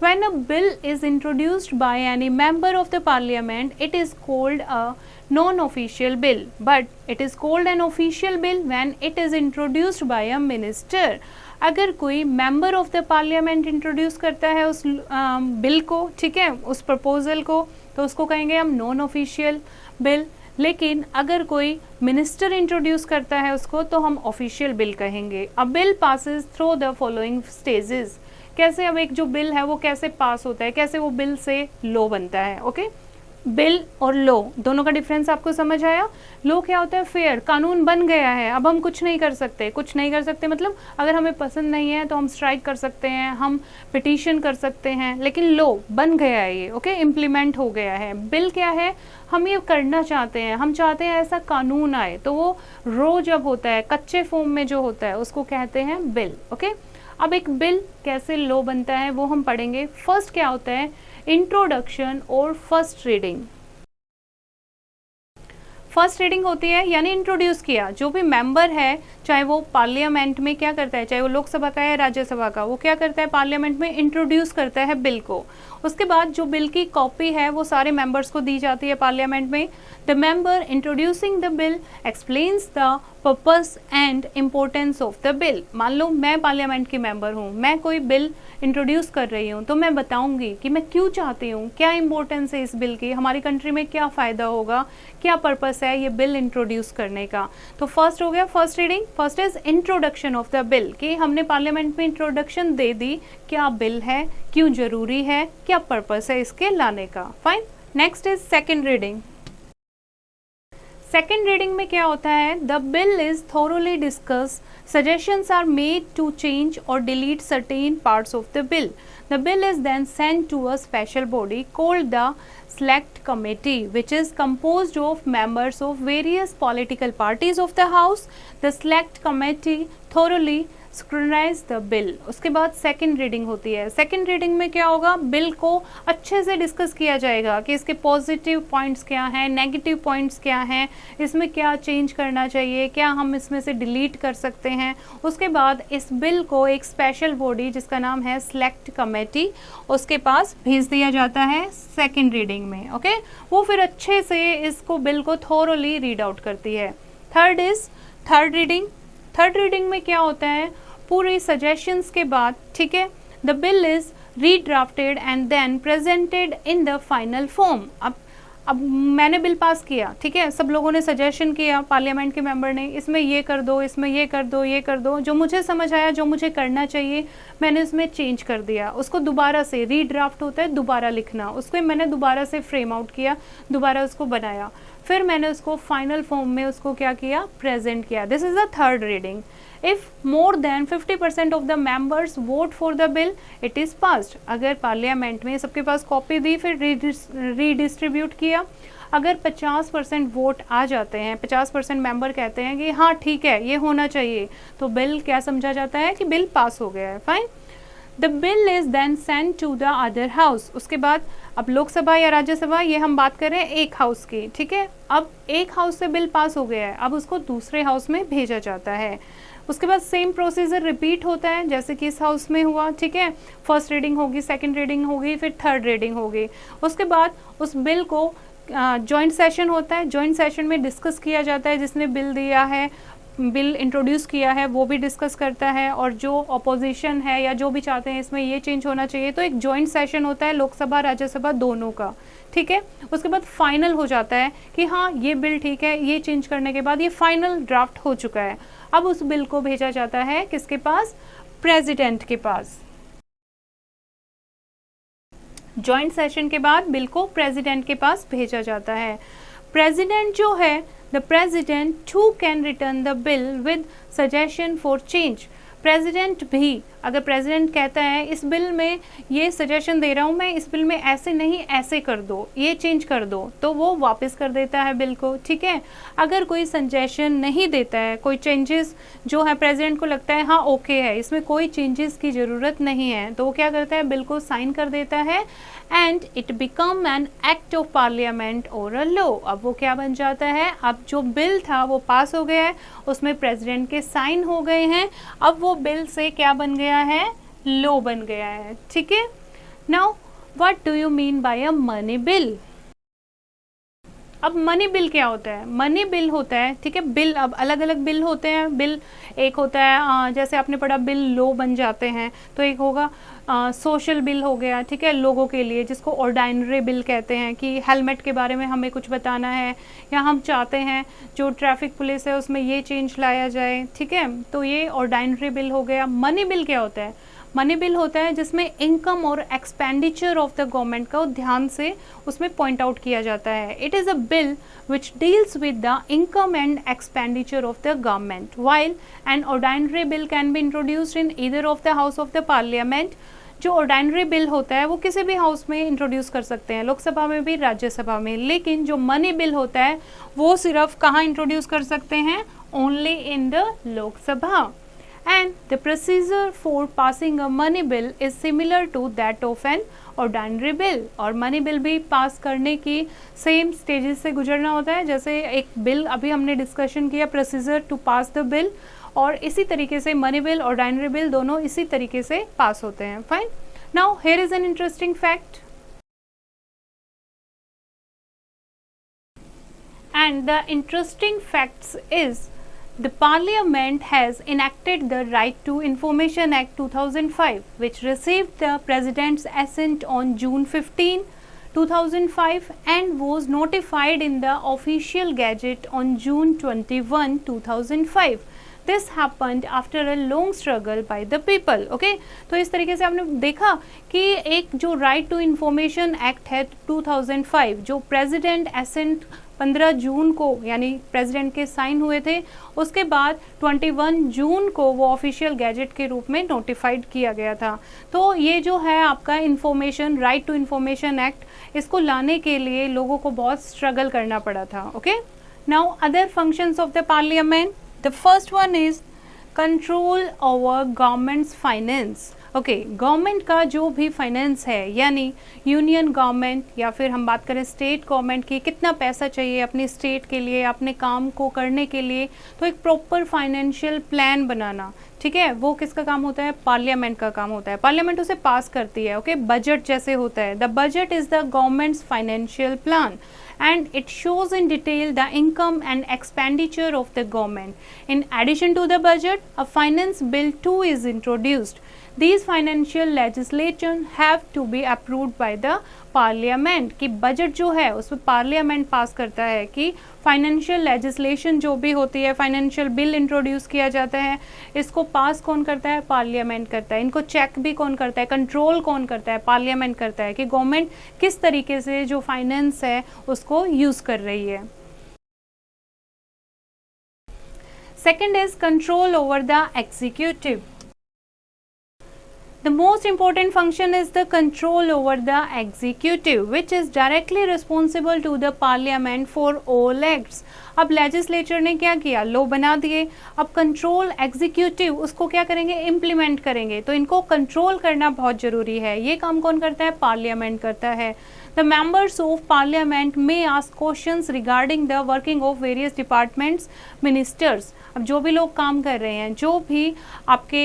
When a bill is introduced by any member of the parliament, it is called a non-official bill, but it is called an official bill when it is introduced by a minister. अगर कोई member of the parliament introduce करता है उस bill को, ठीक है, उस proposal को, तो उसको कहेंगे हम नॉन ऑफिशियल बिल। लेकिन अगर कोई मिनिस्टर इंट्रोड्यूस करता है उसको तो हम ऑफिशियल बिल कहेंगे। अ bill passes through the following stages. कैसे, अब एक जो बिल है वो कैसे पास होता है, कैसे वो बिल से लॉ बनता है, ओके। बिल और लॉ दोनों का डिफरेंस आपको समझ आया। लॉ क्या होता है, फेयर, कानून बन गया है, अब हम कुछ नहीं कर सकते। कुछ नहीं कर सकते मतलब अगर हमें पसंद नहीं है तो हम स्ट्राइक कर सकते हैं, हम पिटीशन कर सकते हैं, लेकिन लॉ बन गया है ये, ओके, इम्प्लीमेंट हो गया है। बिल क्या है, हम ये करना चाहते हैं, हम चाहते हैं ऐसा कानून आए, तो वो रो जब होता है, कच्चे फॉर्म में जो होता है उसको कहते हैं बिल, ओके। अब एक बिल कैसे लॉ बनता है वो हम पढ़ेंगे। फर्स्ट क्या होता है, इंट्रोडक्शन और फर्स्ट रीडिंग। फर्स्ट रीडिंग होती है यानी इंट्रोड्यूस किया, जो भी मेंबर है चाहे वो पार्लियामेंट में क्या करता है, चाहे वो लोकसभा का है राज्यसभा का, वो क्या करता है, पार्लियामेंट में इंट्रोड्यूस करता है बिल को। उसके बाद जो बिल की कॉपी है वो सारे मेंबर्स को दी जाती है पार्लियामेंट में। The member introducing the bill explains the purpose and importance of the bill. मान लो मैं पार्लियामेंट की मेंबर हूँ, मैं कोई बिल इंट्रोड्यूस कर रही हूँ, तो मैं बताऊंगी कि मैं क्यों चाहती हूँ, क्या इंपॉर्टेंस है इस बिल की, हमारी कंट्री में क्या फ़ायदा होगा, क्या पर्पस है ये बिल इंट्रोड्यूस करने का। तो फर्स्ट हो गया first reading. First is introduction of the bill, कि हमने पार्लियामेंट में इंट्रोडक्शन दे दी, क्या बिल है, क्यों जरूरी है, क्या पर्पस है इसके लाने का, fine. Next is second reading. Second reading में क्या होता है, the bill is thoroughly discuss, suggestions are made to change or delete certain parts of the bill. The bill is then sent to a special body called the Select Committee, which is composed of members of various political parties of the House. The Select Committee thoroughly scrutinise the bill. उसके बाद second reading होती है। Second reading में क्या होगा, bill को अच्छे से डिस्कस किया जाएगा कि इसके पॉजिटिव पॉइंट्स क्या हैं, नेगेटिव पॉइंट्स क्या हैं, इसमें क्या चेंज करना चाहिए, क्या हम इसमें से डिलीट कर सकते हैं। उसके बाद इस बिल को एक स्पेशल बॉडी जिसका नाम है सिलेक्ट कमेटी, उसके पास भेज दिया जाता है सेकंड रीडिंग में, ओके। वो फिर अच्छे से इसको बिल को थोरोली रीड आउट करती है। Third is third reading. Third reading में क्या होता है, पूरी सजेशंस के बाद, ठीक है, the bill is redrafted and then presented in the final form. अब मैंने बिल पास किया, ठीक है, सब लोगों ने सजेशन किया, पार्लियामेंट के मेंबर ने, इसमें ये कर दो, इसमें ये कर दो, ये कर दो, जो मुझे समझ आया, जो मुझे करना चाहिए मैंने उसमें चेंज कर दिया। उसको दोबारा से रीड्राफ्ट होता है, दोबारा लिखना, उसको मैंने दोबारा से फ्रेम आउट किया, दोबारा उसको बनाया, फिर मैंने उसको फाइनल फॉर्म में उसको क्या किया, प्रेजेंट किया। This is the third reading. If more than 50% of the members vote for the bill, it is passed. अगर पार्लियामेंट में सबके पास कॉपी दी, फिर रीडिस्ट्रीब्यूट किया, अगर 50% वोट आ जाते हैं, 50% मेंबर कहते हैं कि हाँ ठीक है ये होना चाहिए, तो बिल क्या समझा जाता है कि बिल पास हो गया है, fine. The bill is then send to the other house. उसके बाद अब लोकसभा या राज्यसभा, ये हम बात कर रहे हैं एक हाउस की, ठीक है। अब एक हाउस से बिल पास हो गया है, अब उसको दूसरे हाउस में भेजा जाता है। उसके बाद सेम प्रोसीजर रिपीट होता है जैसे कि इस हाउस में हुआ, ठीक है। फर्स्ट रीडिंग होगी, सेकंड रीडिंग होगी, फिर थर्ड रीडिंग होगी। उसके बाद उस बिल को जॉइंट सेशन होता है, जॉइंट सेशन में डिस्कस किया जाता है, जिसने बिल दिया है, बिल इंट्रोड्यूस किया है, वो भी डिस्कस करता है, और जो अपोजिशन है या जो भी चाहते हैं इसमें ये चेंज होना चाहिए, तो एक जॉइंट सेशन होता है लोकसभा राज्यसभा दोनों का, ठीक है। उसके बाद फाइनल हो जाता है कि हाँ ये बिल ठीक है, ये चेंज करने के बाद ये फाइनल ड्राफ्ट हो चुका है। अब उस बिल को भेजा जाता है किसके पास, प्रेसिडेंट के पास। जॉइंट सेशन के बाद बिल को प्रेसिडेंट के पास भेजा जाता है। प्रेसिडेंट जो है, the president too can return the bill with suggestion for change. President भी, अगर प्रेसिडेंट कहता है इस बिल में ये सजेशन दे रहा हूँ मैं, इस बिल में ऐसे नहीं ऐसे कर दो, ये चेंज कर दो, तो वो वापस कर देता है बिल को, ठीक है। अगर कोई सजेशन नहीं देता है, कोई चेंजेस जो है प्रेसिडेंट को लगता है हाँ ओके है, इसमें कोई चेंजेस की ज़रूरत नहीं है, तो वो क्या करता है, बिल को साइन कर देता है and it become an act of parliament और अ लॉ। अब वो क्या बन जाता है, अब जो बिल था वो पास हो गया है, उसमें प्रेसिडेंट के साइन हो गए हैं, अब वो बिल से क्या बन गया है, लॉ बन गया है, ठीक है। Now what do you mean by a money bill. अब मनी बिल क्या होता है, मनी बिल होता है, ठीक है, बिल अब अलग अलग बिल होते हैं। बिल एक होता है जैसे आपने पढ़ा बिल लॉ बन जाते हैं, तो एक होगा सोशल बिल हो गया, ठीक है, लोगों के लिए, जिसको ऑर्डिनरी बिल कहते हैं कि हेलमेट के बारे में हमें कुछ बताना है या हम चाहते हैं जो ट्रैफिक पुलिस है उसमें ये चेंज लाया जाए, ठीक है, तो ये ऑर्डिनरी बिल हो गया। मनी बिल क्या होता है, मनी बिल होता है जिसमें इनकम और एक्सपेंडिचर ऑफ द गवर्नमेंट को ध्यान से उसमें पॉइंट आउट किया जाता है। It is a bill which deals with the income and expenditure of the government, while an ordinary bill can be introduced in either of the house of the parliament. जो ordinary bill होता है वो किसी भी house में introduce कर सकते हैं, लोकसभा में भी, राज्यसभा में, लेकिन जो मनी बिल होता है वो सिर्फ कहाँ इंट्रोड्यूस कर सकते हैं, only in the Lok Sabha. And the procedure for passing a money bill is similar to that of an ordinary bill। और मनी बिल भी पास करने की सेम स्टेजेस से गुजरना होता है, जैसे एक बिल अभी हमने डिस्कशन किया, procedure to pass the bill, और इसी तरीके से मनी बिल, ऑर्डिनरी बिल दोनों इसी तरीके से पास होते हैं। Fine, now here is an interesting fact, and the interesting facts is the Parliament has enacted the Right to Information Act 2005, which received the President's assent on June 15, 2005 and was notified in the official gazette on June 21, 2005। This happened after a long struggle by the people। okay? तो इस तरीके से आपने देखा कि एक जो right to information act है 2005, जो प्रेसिडेंट एसेंट 15 जून को यानी प्रेसिडेंट के साइन हुए थे, उसके बाद 21 जून को वो ऑफिशियल गैजेट के रूप में नोटिफाइड किया गया था। तो ये जो है आपका information, right to information act, इसको लाने के लिए लोगों को बहुत स्ट्रगल करना पड़ा था। Okay, now other functions of the parliament, the first one is control over governments finance. Okay, government का जो भी फाइनेंस है, यानी यूनियन गवर्नमेंट या फिर हम बात करें स्टेट गवर्नमेंट की, कितना पैसा चाहिए अपने स्टेट के लिए, अपने काम को करने के लिए, तो एक प्रॉपर फाइनेंशियल प्लान बनाना, ठीक है, वो किसका काम होता है, पार्लियामेंट का काम होता है। पार्लियामेंट उसे पास करती है। ओके, बजट जैसे होता है, the budget is the governments financial plan and it shows in detail the income and expenditure of the government. In addition to the budget, a finance bill too is introduced. These financial legislation have to be approved by the parliament। कि budget जो है उसमें parliament पास करता है कि financial legislation जो भी होती है, फाइनेंशियल बिल इंट्रोड्यूस किया जाता है, इसको पास कौन करता है, पार्लियामेंट करता है। इनको चेक भी कौन करता है, कंट्रोल कौन करता है, पार्लियामेंट करता है कि गवर्नमेंट किस तरीके से जो फाइनेंस है उसको यूज कर रही है। Second is control over the executive. The most important function is the control over the executive, which is directly responsible to the parliament for all acts। अब लेजिस्लेचर ने क्या किया, लॉ बना दिए, अब कंट्रोल एग्जीक्यूटिव उसको क्या करेंगे, इम्प्लीमेंट करेंगे, तो इनको कंट्रोल करना बहुत जरूरी है। ये काम कौन करता है, पार्लियामेंट करता है। The members of parliament may ask questions regarding the working of various departments, ministers। अब जो भी लोग काम कर रहे हैं, जो भी आपके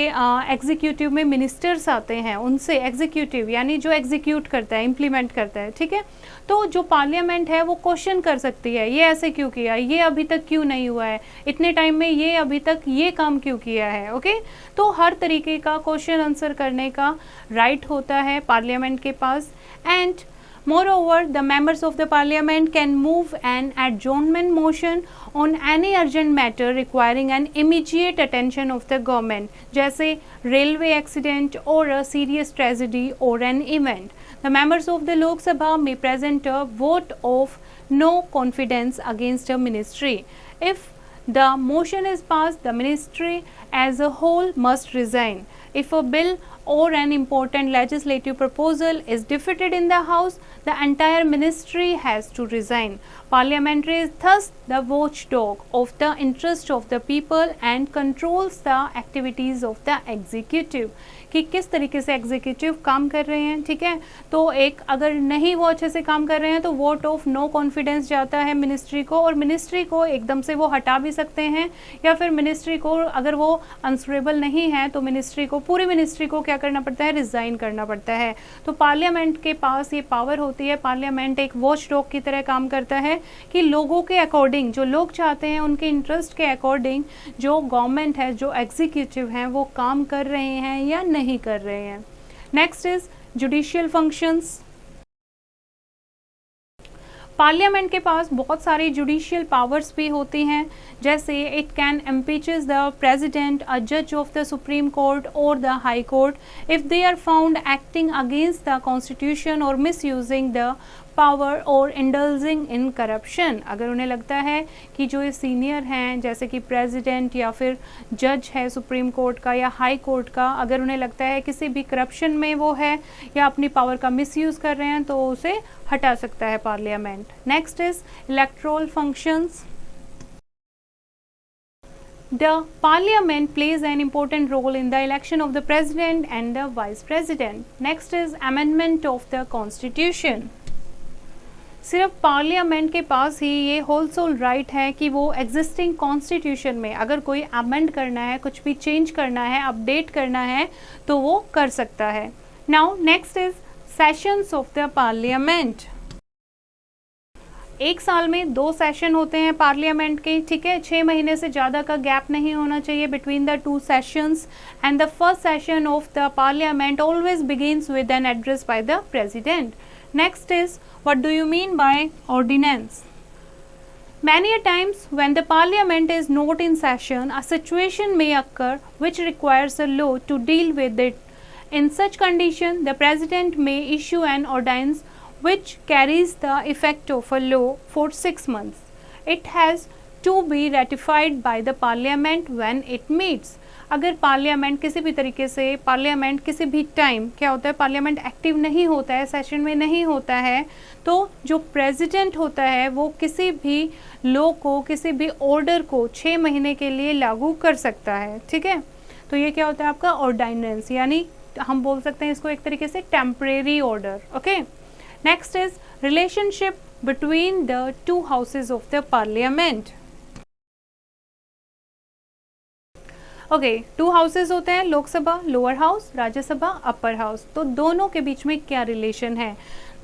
एग्जीक्यूटिव में मिनिस्टर्स आते हैं, उनसे एग्जीक्यूटिव यानी जो एग्जीक्यूट करता है, इम्प्लीमेंट करता है, ठीक है, तो जो पार्लियामेंट है वो क्वेश्चन कर सकती है, ये ऐसे क्यों किया, ये अभी तक क्यों नहीं हुआ है, इतने टाइम में ये अभी तक ये काम क्यों किया है। ओके, तो हर तरीके का क्वेश्चन आंसर करने का राइट होता है पार्लियामेंट के पास। And Moreover, the members of the parliament can move an adjournment motion on any urgent matter requiring an immediate attention of the government, जैसे railway accident or a serious tragedy or an event. The members of the Lok Sabha may present a vote of no confidence against a ministry. If the motion is passed, the ministry as a whole must resign. If a bill or an important legislative proposal is defeated in the House, the entire ministry has to resign. Parliamentary is thus the watchdog of the interest of the people and controls the activities of the executive. कि किस तरीके से executive काम कर रहे हैं, ठीक है। तो एक अगर नहीं वो अच्छे से काम कर रहे हैं तो वोट ऑफ नो कॉन्फिडेंस जाता है मिनिस्ट्री को, और मिनिस्ट्री को एकदम से वो हटा भी सकते हैं, या फिर मिनिस्ट्री को अगर वो आंसरेबल नहीं है तो मिनिस्ट्री को, पूरी मिनिस्ट्री को क्या करना पड़ता है, रिजाइन करना पड़ता है। तो पार्लियामेंट के पास ये पावर होती है, पार्लियामेंट एक वॉच डॉग की तरह काम करता है कि लोगों के अकॉर्डिंग, जो लोग चाहते हैं उनके इंटरेस्ट के अकॉर्डिंग जो गवर्नमेंट है, जो एग्जीक्यूटिव हैं वो काम कर रहे हैं या नहीं कर रहे हैं। Next is judicial functions. Parliament के पास बहुत सारी जुडिशियल पावर्स भी होती हैं, जैसे it can impeaches the president, a जज ऑफ द सुप्रीम कोर्ट और the high court if they are found acting against the constitution और मिस यूजिंग द पावर और इंडल्जिंग इन करप्शन। अगर उन्हें लगता है कि जो ये सीनियर हैं, जैसे कि प्रेसिडेंट या फिर जज है सुप्रीम कोर्ट का या हाई कोर्ट का, अगर उन्हें लगता है किसी भी करप्शन में वो है या अपनी पावर का मिसयूज़ कर रहे हैं तो उसे हटा सकता है parliament. Next is electoral functions. The parliament plays an important role in the election of the president and the vice president. Next is amendment of the constitution. सिर्फ पार्लियामेंट के पास ही ये होल सोल राइट है कि वो existing constitution में अगर कोई amend करना है, कुछ भी चेंज करना है, अपडेट करना है तो वो कर सकता है। Now next is sessions of the parliament. एक साल में 2 सेशन होते हैं पार्लियामेंट के, ठीक है। 6 महीने से ज़्यादा का गैप नहीं होना चाहिए between the 2 sessions, and the first session of the parliament always begins with an address bye the president. Next is what do you mean by ordinance? Many a times when the parliament is not in session, a situation may occur which requires a law to deal with it. In such condition, the president may issue an ordinance which carries the effect of a law for 6 months. It has to be ratified by the parliament when it meets. अगर parliament किसी भी तरीके से, parliament किसी भी time क्या होता है, पार्लियामेंट एक्टिव नहीं होता है, सेशन में नहीं होता है, तो जो प्रेसिडेंट होता है वो किसी भी लॉ को, किसी भी ऑर्डर को 6 महीने के लिए लागू कर सकता है, ठीक है। तो ये क्या होता है आपका ऑर्डिनेंस, यानी हम बोल सकते हैं इसको एक तरीके से temporary order. Okay, next is relationship between the 2 houses of the parliament. Okay, 2 houses होते हैं, Lok Sabha lower house, Rajya Sabha upper house. तो दोनों के बीच में क्या रिलेशन है?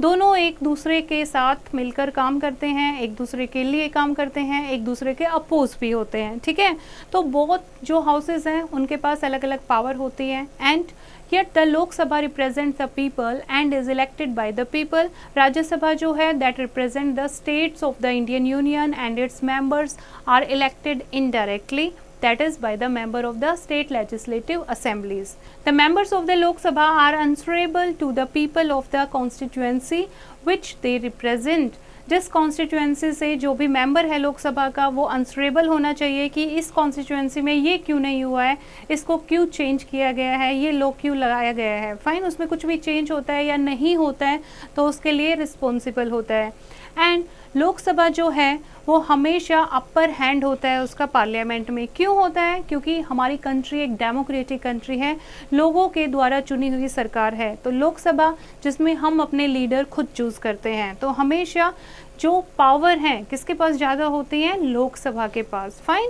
दोनों एक दूसरे के साथ मिलकर काम करते हैं, एक दूसरे के लिए काम करते हैं, एक दूसरे के अपोज भी होते हैं, ठीक है। तो बहुत जो हाउसेज हैं उनके पास अलग अलग पावर होती है, and yet the Lok Sabha represents the people and is elected by the people. राज्य सभा जो है that represent the states of the Indian Union and its members are elected indirectly, that is by the member of the state legislative assemblies. The members of the Lok Sabha are answerable to the people of the constituency which they represent. जिस constituency से जो भी member है लोकसभा का वो answerable होना चाहिए कि इस कॉन्स्टिट्यूएंसी में ये क्यों नहीं हुआ है, इसको क्यों चेंज किया गया है, ये लॉ क्यों लगाया गया है। फाइन, उसमें कुछ भी चेंज होता है या नहीं होता है तो उसके लिए रिस्पॉन्सिबल होता है। एंड लोकसभा जो है वो हमेशा अपर हैंड होता है उसका पार्लियामेंट में। क्यों होता है? क्योंकि हमारी कंट्री एक डेमोक्रेटिक कंट्री है, लोगों के द्वारा चुनी हुई सरकार है। तो लोकसभा जिसमें हम अपने लीडर खुद चूज करते हैं, तो हमेशा जो पावर है किसके पास ज़्यादा होती है? लोकसभा के पास। फाइन,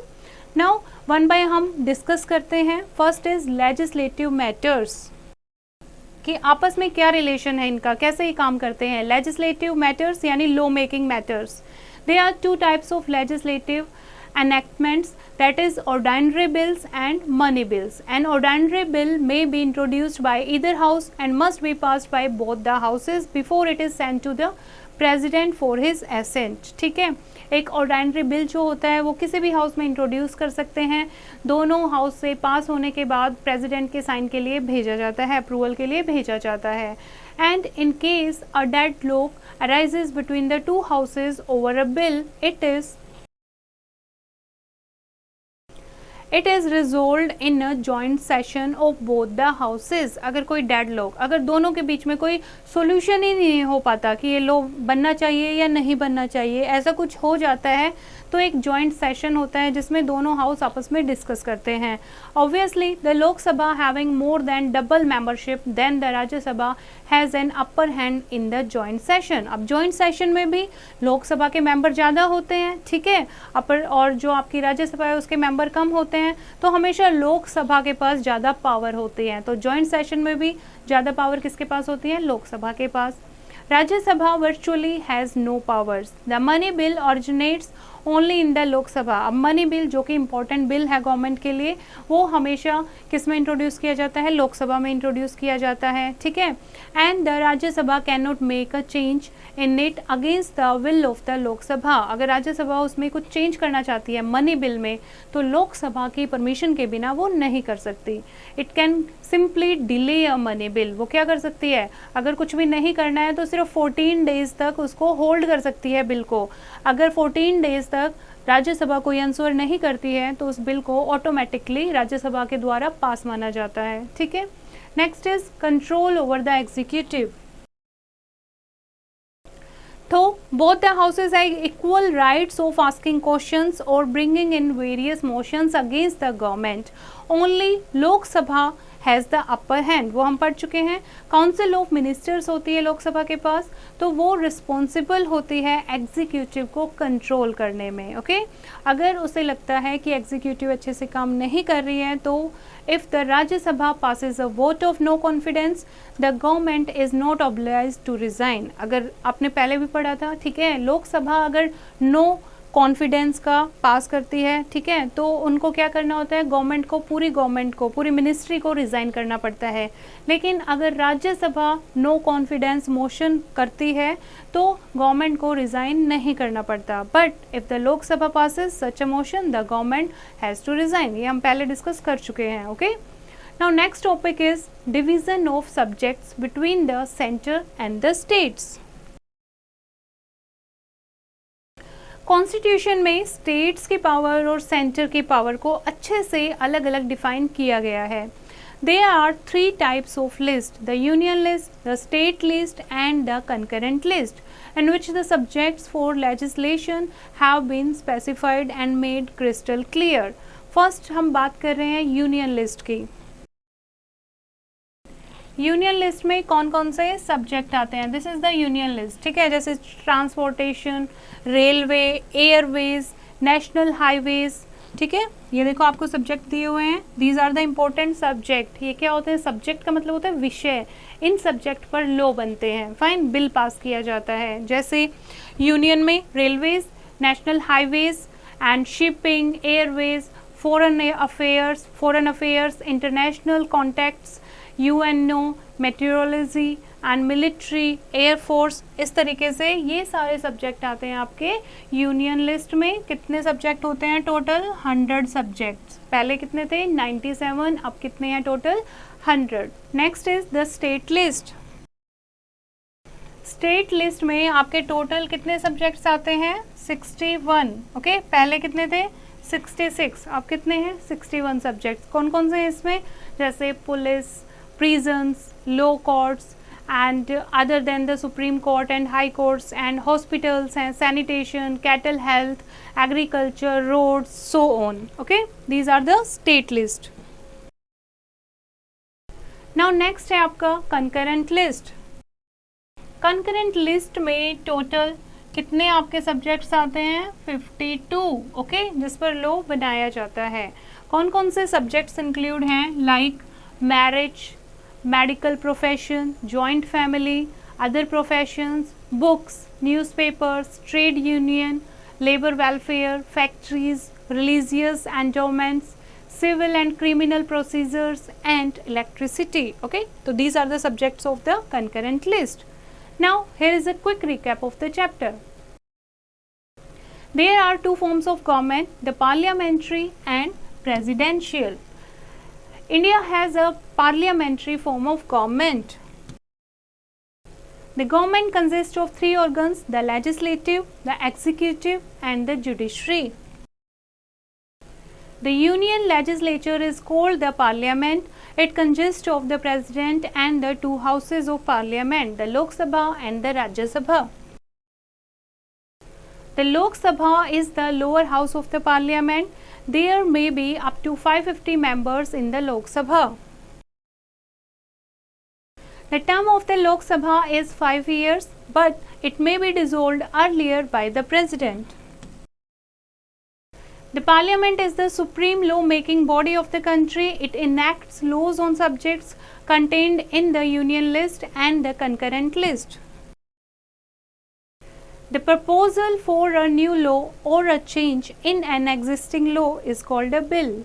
नाउ वन बाय हम डिस्कस करते हैं। फर्स्ट इज लेजिस्लेटिव मैटर्स, कि आपस में क्या रिलेशन है इनका, कैसे ये काम करते हैं। लेजिस्लेटिव मैटर्स यानी law making matters. There are 2 types of legislative enactments, that is ordinary bills and money bills. An ordinary bill may be introduced by either house and must be passed by both the houses before it is sent to the president for his assent. ठीक है, एक ordinary bill जो होता है वो किसी भी house में इंट्रोड्यूस कर सकते हैं, दोनों हाउस से पास होने के बाद प्रेसिडेंट के साइन के लिए भेजा जाता है, अप्रूवल के लिए भेजा जाता है. And in case a deadlock arises between the two houses over a bill, it is resolved in a joint session of both the houses. अगर कोई डेडलॉक, अगर दोनों के बीच में कोई सोल्यूशन ही नहीं हो पाता कि ये लॉ बनना चाहिए या नहीं बनना चाहिए, ऐसा कुछ हो जाता है, तो एक जॉइंट सेशन होता है जिसमें दोनों हाउस आपस में डिस्कस करते हैं. Obviously the Lok Sabha having more than double membership than the Rajya Sabha has an upper hand in the joint session. अब जॉइंट सेशन में भी लोकसभा के मेंबर ज़्यादा होते हैं, ठीक है, अपर, और जो आपकी राज्यसभा है उसके मेंबर कम होते हैं, तो हमेशा लोकसभा के पास ज़्यादा पावर होती है. तो जॉइंट सेशन में भी ज़्यादा पावर किसके पास होती है? लोकसभा के पास. Rajya Sabha virtually has no powers. The money bill originates only in the Lok Sabha. अब मनी बिल जो कि इंपॉर्टेंट बिल है गवर्नमेंट के लिए, वो हमेशा किस में इंट्रोड्यूस किया जाता है? लोकसभा में इंट्रोड्यूस किया जाता है, ठीक है. And the Rajya Sabha can not make a change in it against the will of the Lok Sabha. अगर राज्यसभा उसमें कुछ चेंज करना चाहती है मनी बिल में, तो लोकसभा की परमिशन के बिना वो नहीं कर सकती. It can simply delay a money bill. वो क्या कर सकती है? अगर कुछ भी नहीं करना है तो सिर्फ 14 डेज तक उसको होल्ड कर सकती है बिल को. अगर 14 डेज तक राज्यसभा कोई आंसर नहीं करती है तो उस बिल को ऑटोमेटिकली राज्यसभा के द्वारा पास माना जाता है, ठीक है. Next is control over the executive. तो both the houses have equal rights of asking questions or bringing in various motions against the government. Only Lok Sabha has the upper hand. वो हम पढ़ चुके हैं. काउंसिल ऑफ मिनिस्टर्स होती है लोकसभा के पास, तो वो रिस्पॉन्सिबल होती है एग्जीक्यूटिव को कंट्रोल करने में. ओके, अगर उसे लगता है कि एग्जीक्यूटिव अच्छे से काम नहीं कर रही है, तो if the Rajya Sabha passes a vote of no confidence the government is not obliged to resign. अगर आपने पहले भी पढ़ा था, ठीक है, लोकसभा अगर नो कॉन्फिडेंस का पास करती है, ठीक है, तो उनको क्या करना होता है? गवर्नमेंट को, पूरी मिनिस्ट्री को रिज़ाइन करना पड़ता है. लेकिन अगर राज्यसभा नो कॉन्फिडेंस मोशन करती है तो गवर्नमेंट को रिज़ाइन नहीं करना पड़ता. But if the Lok Sabha passes such a motion the government has to resign. ये हम पहले डिस्कस कर चुके हैं. Okay, now next topic is division of subjects between the centre and the states. Constitution में स्टेट्स की पावर और सेंटर की पावर को अच्छे से अलग अलग डिफाइन किया गया है. There are 3 types of list: the union list, the state list and the concurrent list, in which the subjects for legislation have been specified and made crystal clear. First हम बात कर रहे हैं यूनियन लिस्ट की. Union list में कौन कौन से सब्जेक्ट आते हैं? This is the union list, ठीक है, जैसे transportation, railway, airways, national highways, ठीक है. ये देखो आपको सब्जेक्ट दिए हुए हैं. These are the important subject. ये क्या होते हैं? सब्जेक्ट का मतलब होता है विषय. इन सब्जेक्ट पर लॉ बनते हैं, फाइन, बिल पास किया जाता है. जैसे यूनियन में railways, national highways and shipping, Airways, foreign affairs, international contacts, UNO, metrology and military, air force. इस तरीके से ये सारे सब्जेक्ट आते हैं आपके यूनियन लिस्ट में. कितने सब्जेक्ट होते हैं टोटल? 100 सब्जेक्ट्स. पहले कितने थे? 97. अब कितने हैं total? 100. Next is the state list. State list में आपके टोटल कितने सब्जेक्ट्स आते हैं? 61. ओके, पहले कितने थे? 66. अब कितने हैं? 61 सब्जेक्ट्स. कौन कौन से हैं इसमें? जैसे police, prisons, law courts and other than the Supreme Court and High Courts, and hospitals and sanitation, cattle health, agriculture, roads, so on. Okay, these are the state list. Now next है आपका concurrent list. concurrent list में total कितने आपके subjects आते हैं? 52. Okay, जिस पर law बनाया जाता है. कौन कौन से सब्जेक्ट्स इंक्लूड हैं? Like marriage, medical profession, joint family, other professions, books, newspapers, trade union, labour welfare, factories, religious endowments, civil and criminal procedures, and electricity. Okay, so these are the subjects of the concurrent list. Now here is a quick recap of the chapter. There are two forms of government, the parliamentary and presidential. India has a parliamentary form of government. The government consists of three organs, the legislative, the executive, and the judiciary. The union legislature is called the parliament. It consists of the president and the two houses of parliament, the Lok Sabha and the Rajya Sabha. The Lok Sabha is the lower house of the parliament. There may be up to 550 members in the Lok Sabha. The term of the Lok Sabha is 5 years, but it may be dissolved earlier by the president. The parliament is the supreme law-making body of the country. It enacts laws on subjects contained in the union list and the concurrent list. The proposal for a new law or a change in an existing law is called a bill.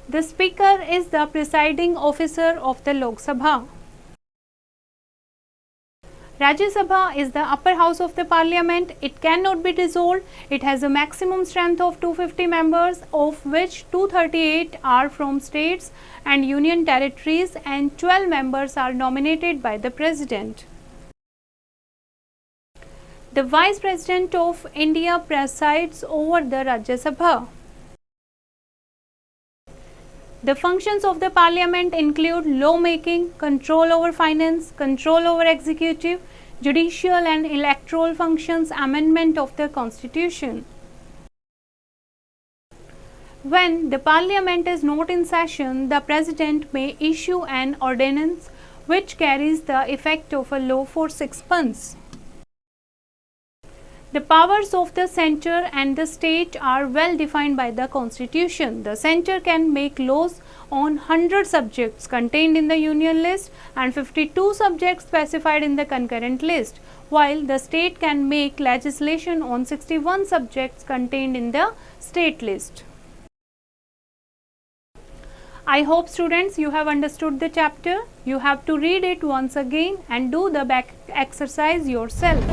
The Speaker is the presiding officer of the Lok Sabha. Rajya Sabha is the upper house of the parliament. It cannot be dissolved. It has a maximum strength of 250 members, of which 238 are from states and union territories, and 12 members are nominated by the president. The Vice President of India presides over the Rajya Sabha. The functions of the parliament include law-making, control over finance, control over executive, judicial and electoral functions, amendment of the constitution. When the parliament is not in session, the president may issue an ordinance which carries the effect of a law for 6 months. The powers of the centre and the state are well defined by the constitution. The centre can make laws on 100 subjects contained in the union list and 52 subjects specified in the concurrent list, while the state can make legislation on 61 subjects contained in the state list. I hope students you have understood the chapter. You have to read it once again and do the back exercise yourself.